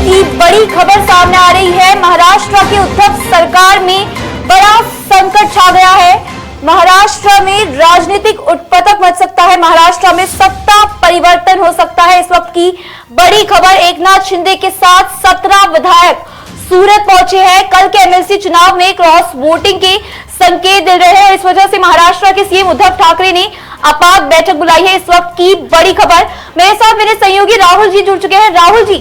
की बड़ी खबर सामने आ रही है। महाराष्ट्र की उद्धव सरकार में बड़ा संकट छा गया है। महाराष्ट्र में राजनीतिक उटपटक मच सकता है। महाराष्ट्र में सत्ता परिवर्तन हो सकता है। इस वक्त की बड़ी खबर, एकनाथ शिंदे के साथ 17 विधायक सूरत पहुंचे हैं। कल के एमएलसी चुनाव में क्रॉस वोटिंग के संकेत दे रहे हैं। इस वजह से महाराष्ट्र के सीएम उद्धव ठाकरे ने आपात बैठक बुलाई है। इस वक्त की बड़ी खबर, मेरे साथ मेरे सहयोगी राहुल जी जुड़ चुके हैं। राहुल जी,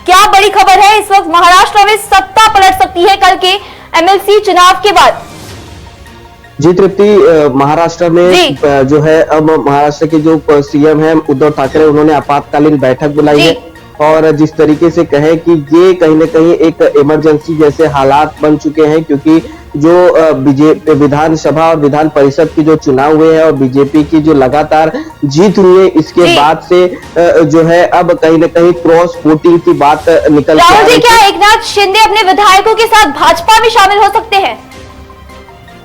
क्या बड़ी खबर है? इस वक्त महाराष्ट्र में सत्ता पलट सकती है कल के एमएलसी चुनाव के बाद। जी तृप्ति, महाराष्ट्र में जो है अब महाराष्ट्र के जो सीएम हैं उद्धव ठाकरे, उन्होंने आपातकालीन बैठक बुलाई है और जिस तरीके से कहे कि ये कहीं ना कहीं एक इमरजेंसी जैसे हालात बन चुके हैं, क्योंकि जो बीजेपी विधानसभा और विधान परिषद के जो चुनाव हुए हैं और बीजेपी की जो लगातार जीत हुई है, इसके बाद से जो है अब कहीं ना कहीं क्रॉस वोटिंग की बात निकल रही है। राहुल जी, क्या एकनाथ शिंदे अपने विधायकों के साथ भाजपा में शामिल हो सकते हैं?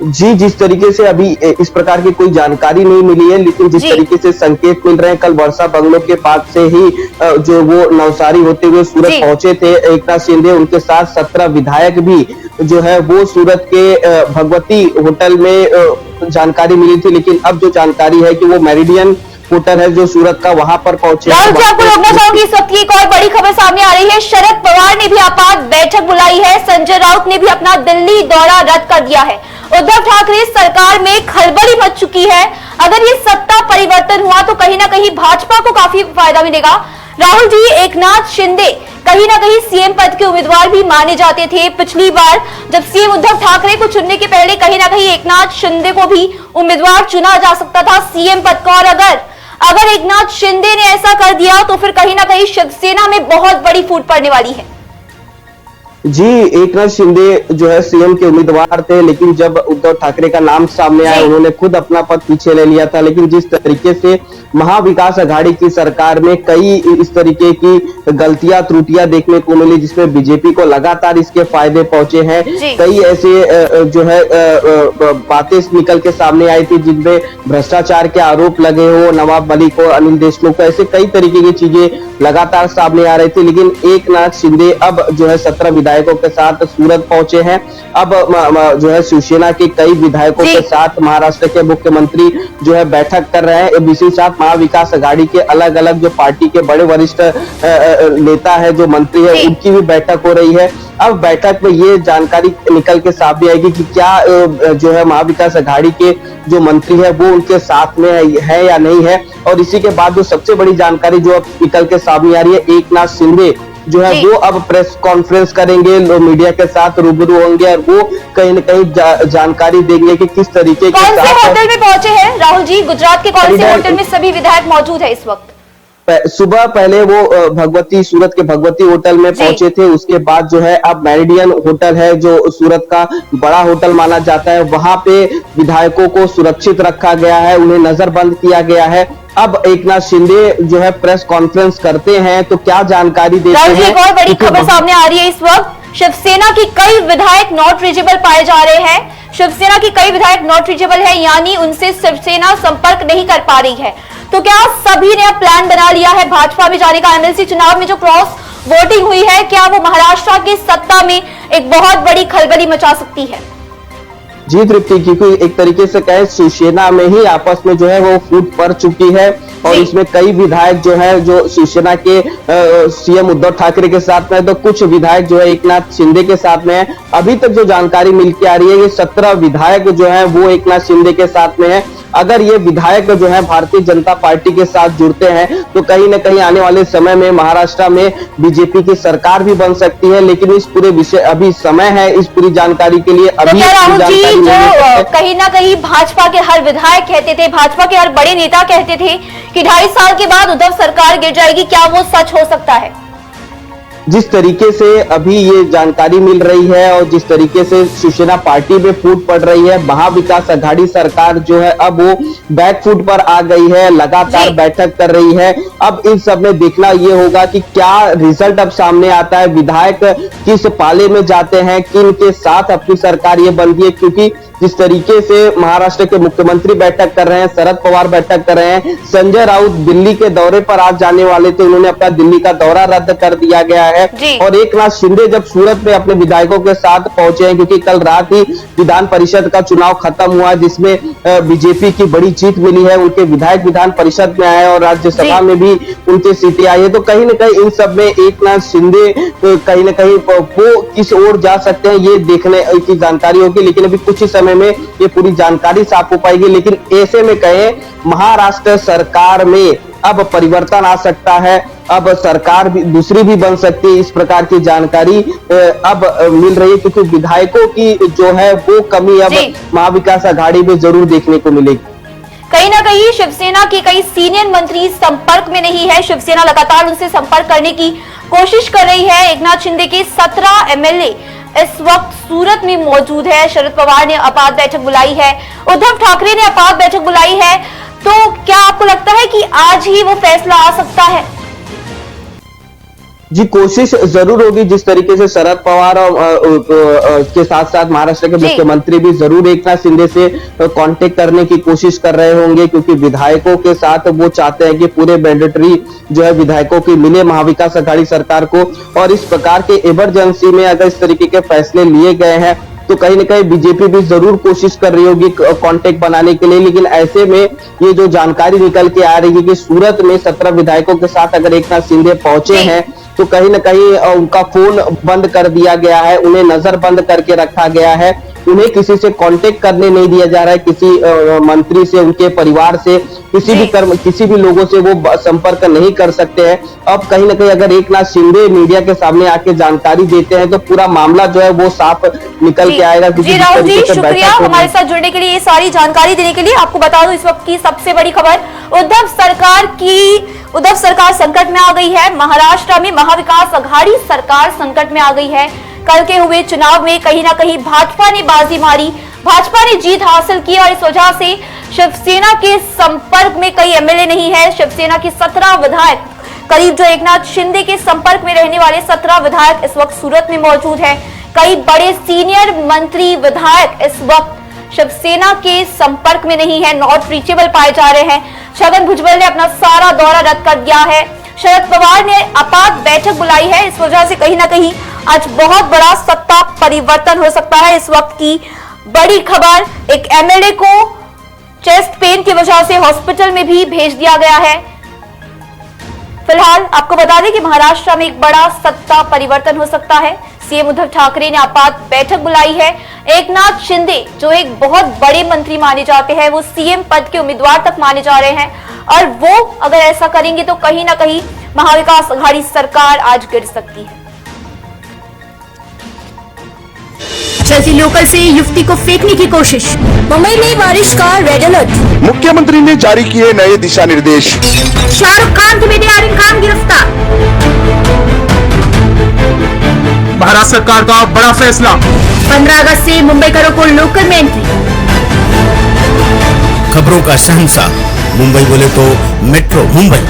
जी, जिस तरीके से अभी इस प्रकार की कोई जानकारी नहीं मिली है, लेकिन जिस तरीके से संकेत मिल रहे हैं, कल वर्षा बंगलों के पास से ही जो वो नवसारी होते हुए सूरत पहुंचे थे एकनाथ शिंदे, उनके साथ 17 विधायक भी जो है वो सूरत के भगवती होटल में जानकारी मिली थी। लेकिन अब जो जानकारी है कि वो मेरिडियन होटल है जो सूरत का, वहां पर पहुंचे। राहुल जी, आपको रोकना चाहूंगी, इस वक्त की एक और बड़ी खबर सामने आ रही है। शरद पवार ने भी आपात बैठक बुलाई है। संजय राउत ने भी अपना दिल्ली दौरा रद्द कर दिया है। उद्धव ठाकरे सरकार में खलबली मच चुकी है। अगर ये सत्ता परिवर्तन हुआ तो कहीं ना कहीं भाजपा को काफी फायदा मिलेगा। राहुल जी, एकनाथ शिंदे कहीं ना कहीं सीएम पद के उम्मीदवार भी माने जाते थे। पिछली बार जब सीएम उद्धव ठाकरे को चुनने के पहले कहीं ना कहीं एकनाथ शिंदे को भी उम्मीदवार चुना जा सकता था सीएम पद का। और अगर एकनाथ शिंदे ने ऐसा कर दिया तो फिर कहीं ना कहीं शिवसेना में बहुत बड़ी फूट पड़ने वाली है। जी, एकनाथ शिंदे जो है सीएम के उम्मीदवार थे, लेकिन जब उद्धव ठाकरे का नाम सामने आया, उन्होंने खुद अपना पद पीछे ले लिया था। लेकिन जिस तरीके से महाविकास आघाड़ी की सरकार में कई इस तरीके की गलतियां त्रुटियां देखने को मिली, जिसमें बीजेपी को लगातार इसके फायदे पहुंचे हैं। कई ऐसे जो है बातें निकल के सामने आई थी जिनमें भ्रष्टाचार के आरोप लगे हो, नवाब मलिक को, अनिल देशमुख को, ऐसे कई तरीके की चीजें लगातार सामने आ रही थी। लेकिन एकनाथ शिंदे अब जो है 17 विधायकों के साथ सूरत पहुंचे हैं। अब जो है शिवसेना के कई विधायकों के साथ महाराष्ट्र के मुख्यमंत्री जो है बैठक कर रहे हैं। इसी साथ महाविकास आघाड़ी के अलग अलग जो पार्टी के बड़े वरिष्ठ नेता है, जो मंत्री है, उनकी भी बैठक हो रही है। अब बैठक में ये जानकारी निकल के सामने आएगी कि क्या जो है महाविकास आघाड़ी के जो मंत्री है वो उनके साथ में है या नहीं है। और इसी के बाद जो सबसे बड़ी जानकारी जो अब निकल के सामने आ रही है, एकनाथ शिंदे जो है वो अब प्रेस कॉन्फ्रेंस करेंगे, लोग मीडिया के साथ रूबरू होंगे और वो कहीं न कहीं जानकारी देंगे कि किस तरीके के कौन से होटल में पहुंचे हैं राहुल जी? गुजरात के कौन से होटल में सभी विधायक मौजूद है इस वक्त? सुबह पहले वो भगवती, सूरत के भगवती होटल में पहुंचे थे। उसके बाद जो है अब मेरिडियन होटल है जो सूरत का बड़ा होटल माना जाता है, वहां पे विधायकों को सुरक्षित रखा गया है, उन्हें नजरबंद किया गया है। अब एकनाथ शिंदे जो है प्रेस कॉन्फ्रेंस करते हैं तो क्या जानकारी देते हैं? एक और बड़ी खबर सामने आ रही है इस वक्त। शिवसेना की कई विधायक नॉट रीचेबल पाए जा रहे हैं। शिवसेना की कई विधायक नॉट रीचेबल है, यानी उनसे शिवसेना संपर्क नहीं कर पा रही है। तो क्या सभी ने अब प्लान बना लिया है भाजपा में जाने का? एमएलसी चुनाव में जो क्रॉस वोटिंग हुई है, क्या वो महाराष्ट्र की सत्ता में एक बहुत बड़ी खलबली मचा सकती है? जी तृप्ति, क्योंकि एक तरीके से कहे शिवसेना में ही आपस में जो है वो फूट पड़ चुकी है और इसमें कई विधायक जो है जो शिवसेना के सीएम उद्धव ठाकरे के साथ में है, तो कुछ विधायक जो है एकनाथ शिंदे के साथ में है। अभी तक जो जानकारी मिल के आ रही है, ये 17 विधायक जो है वो एकनाथ शिंदे के साथ में है। अगर ये विधायक जो है भारतीय जनता पार्टी के साथ जुड़ते हैं तो कहीं न कहीं आने वाले समय में महाराष्ट्र में बीजेपी की सरकार भी बन सकती है। लेकिन इस पूरे विषय अभी समय है इस पूरी जानकारी के लिए। अभी कहीं ना कहीं भाजपा के हर विधायक कहते थे, भाजपा के हर बड़े नेता कहते थे कि 2.5 साल के बाद उद्धव सरकार गिर जाएगी, क्या वो सच हो सकता है? जिस तरीके से अभी ये जानकारी मिल रही है और जिस तरीके से शिवसेना पार्टी में फूट पड़ रही है, महाविकास आघाड़ी सरकार जो है अब वो बैक फुट पर आ गई है, लगातार बैठक कर रही है। अब इन सब में देखना ये होगा कि क्या रिजल्ट अब सामने आता है, विधायक किस पाले में जाते हैं, किन के साथ अपनी सरकार ये बनती है, क्योंकि जिस तरीके से महाराष्ट्र के मुख्यमंत्री बैठक कर रहे हैं, शरद पवार बैठक कर रहे हैं, संजय राउत दिल्ली के दौरे पर आज जाने वाले थे, उन्होंने अपना दिल्ली का दौरा रद्द कर दिया गया है। और एकनाथ शिंदे जब सूरत में अपने विधायकों के साथ पहुंचे हैं, क्योंकि कल रात ही विधान परिषद का चुनाव खत्म हुआ जिसमें बीजेपी की बड़ी जीत मिली है, उनके विधायक विधान परिषद में आए और राज्यसभा में भी उनकी सीटें आई है। तो कहीं न कहीं इन सब में एकनाथ शिंदे कहीं न कहीं वो किस ओर जा सकते हैं ये देखने की जानकारी होगी, लेकिन अभी कुछ ही समय में ये पूरी जानकारी साफ हो पाएगी। लेकिन ऐसे में कहें महाराष्ट्र सरकार में अब परिवर्तन आ सकता है, अब सरकार भी दूसरी भी बन सकती है, इस प्रकार की जानकारी अब मिल रही है, क्योंकि विधायकों की जो है वो कमी अब महाविकास आघाड़ी में जरूर देखने को मिलेगी। कहीं ना कहीं शिवसेना के कई सीनियर मंत्री संपर्क में नहीं है, शिवसेना लगातार उनसे संपर्क करने की कोशिश कर रही है। एकनाथ शिंदे के 17 एमएलए इस वक्त सूरत में मौजूद है। शरद पवार ने आपात बैठक बुलाई है, उद्धव ठाकरे ने आपात बैठक बुलाई है, तो क्या आपको लगता है कि आज ही वो फैसला आ सकता है? जी, कोशिश जरूर होगी। जिस तरीके से शरद पवार के साथ साथ महाराष्ट्र के मुख्यमंत्री भी जरूर एकनाथ शिंदे से कांटेक्ट करने की कोशिश कर रहे होंगे, क्योंकि विधायकों के साथ वो चाहते हैं कि पूरे मैंडेटरी जो है विधायकों की मिले महाविकास आघाड़ी सरकार को। और इस प्रकार के इमरजेंसी में अगर इस तरीके के फैसले लिए गए हैं तो कहीं न कहीं बीजेपी भी जरूर कोशिश कर रही होगी कांटेक्ट बनाने के लिए। लेकिन ऐसे में ये जो जानकारी निकल के आ रही है कि सूरत में 17 विधायकों के साथ अगर एकनाथ शिंदे पहुंचे हैं तो कहीं न कहीं उनका फोन बंद कर दिया गया है, उन्हें नजरबंद करके रखा गया है, उन्हें किसी से कांटेक्ट करने नहीं दिया जा रहा है, किसी मंत्री से, उनके परिवार से, किसी भी लोगों से वो संपर्क नहीं कर सकते हैं। अब कहीं ना कहीं अगर एकनाथ शिंदे मीडिया के सामने आके जानकारी देते हैं तो पूरा मामला जो है वो साफ निकल के आएगा। जी राहुल जी, शुक्रिया हमारे साथ जुड़ने के लिए, ये सारी जानकारी देने के लिए। आपको बता दूं इस वक्त की सबसे बड़ी खबर, उद्धव सरकार संकट में आ गई है। महाराष्ट्र में महाविकास आघाड़ी सरकार संकट में आ गई है। कल के हुए चुनाव में कहीं ना कहीं भाजपा ने बाजी मारी, भाजपा ने जीत हासिल की और इस वजह से शिवसेना के संपर्क में कई एमएलए नहीं है। शिवसेना के 17 विधायक, करीब जो एकनाथ शिंदे के संपर्क में रहने वाले 17 विधायक इस वक्त सूरत में मौजूद है। कई बड़े सीनियर मंत्री विधायक इस वक्त शिवसेना के संपर्क में नहीं है, नॉट रीचेबल पाए जा रहे हैं। छगन भुजबल ने अपना सारा दौरा रद्द कर दिया है। शरद पवार ने आपात बैठक बुलाई है। इस वजह से कहीं ना कहीं आज बहुत बड़ा सत्ता परिवर्तन हो सकता है। इस वक्त की बड़ी खबर, एक एमएलए को चेस्ट पेन की वजह से हॉस्पिटल में भी भेज दिया गया है। फिलहाल आपको बता दें कि महाराष्ट्र में एक बड़ा सत्ता परिवर्तन हो सकता है। सीएम उद्धव ठाकरे ने आपात बैठक बुलाई है। एकनाथ शिंदे जो एक बहुत बड़े मंत्री माने जाते हैं, वो सीएम पद के उम्मीदवार तक माने जा रहे हैं और वो अगर ऐसा करेंगे तो कहीं ना कहीं महाविकास आघाड़ी सरकार आज गिर सकती है। चलती लोकल से युवती को फेंकने की कोशिश, मुंबई में बारिश का रेड अलर्ट, मुख्यमंत्री ने जारी किए नए दिशा निर्देश, शाहरुख खान के बेटे आर्यन खान गिरफ्तार, महाराष्ट्र सरकार का बड़ा फैसला, 15 अगस्त से मुंबईकरों को लोकल में एंट्री, खबरों का शहंशाह मुंबई बोले तो मेट्रो मुंबई।